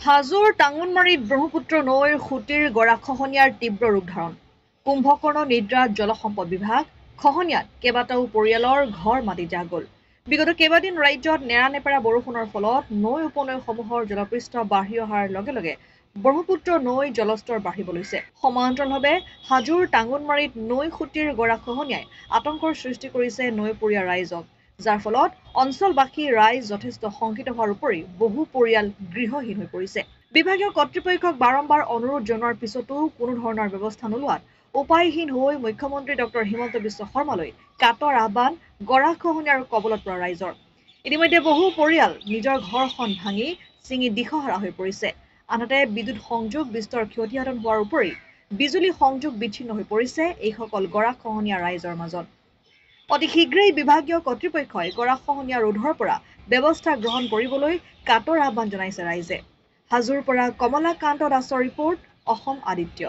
হাজোৰ টাঙোনমাৰীত ব্ৰহ্মপুত্ৰ নৈৰ খুঁটিৰ গৰাখহনীয়াৰ তীব্ৰ ৰূপ ধাৰণ। কুম্ভকৰ্ণ নিদ্ৰাত জলসম্পদ বিভাগ খহনীয়াত কেইবাটাও পৰিয়ালৰ ঘৰ মাটি জাহ গ'ল। বিগত কেইবাদিন ৰাজ্যত নেৰানেপেৰা বৰষুণৰ ফলত নৈ উপনৈসমূহৰ জলপৃষ্ঠ বাঢ়ি অহাৰ লগে লগে ব্ৰহ্মপুত্ৰ নৈ জলস্তৰ বাঢ়িব লৈছে। সমান্তৰালভাৱে হাজোৰ টাঙোনমাৰীত নৈ খুঁটিৰ গৰাখহনীয়াই আতংকৰ সৃষ্টি কৰিছে নৈপৰীয়া ৰাইজক, যাৰ ফলত অঞ্চলবাসী ৰাইজ যথেষ্ট শংকিত হোৱাৰ উপৰি বহু পৰিয়াল গৃহহীন হৈ পৰিছে। বিভাগীয় কৰ্তৃপক্ষক বাৰম্বাৰ অনুৰোধ জনোৱাৰ পিছতো কোনো ধৰণৰ ব্যৱস্থা নোলোৱাত উপায়হীন হৈ মুখ্যমন্ত্ৰী ডক্টৰ হিমন্ত বিশ্ব শৰ্মালৈ কাটৰ আহ্বান গৰাখহনীয়াৰ কবলত পৰা ৰাইজৰ। ইতিমধ্যে বহু পৰিয়াল নিজৰ ঘৰখন ভাঙি ছিঙি দিশহাৰা হৈ পৰিছে। আনহাতে বিদ্যুৎ সংযোগ বিস্তৰ ক্ষতিসাধন হোৱাৰ উপৰি বিজুলী সংযোগ বিচ্ছিন্ন হৈ পৰিছে এইসকল গৰাখহনীয়া ৰাইজৰ মাজত। অতি শীঘ্ৰেই বিভাগীয় কৰ্তৃপক্ষই গৰাখহনীয়া ৰোধৰ পৰা ব্যৱস্থা গ্ৰহণ কৰিবলৈ কাটৰ আহ্বান জনাইছে ৰাইজে। হাজোৰ পৰা কমলাকান্ত দাসৰ ৰিপৰ্ট, অসম আদিত্য।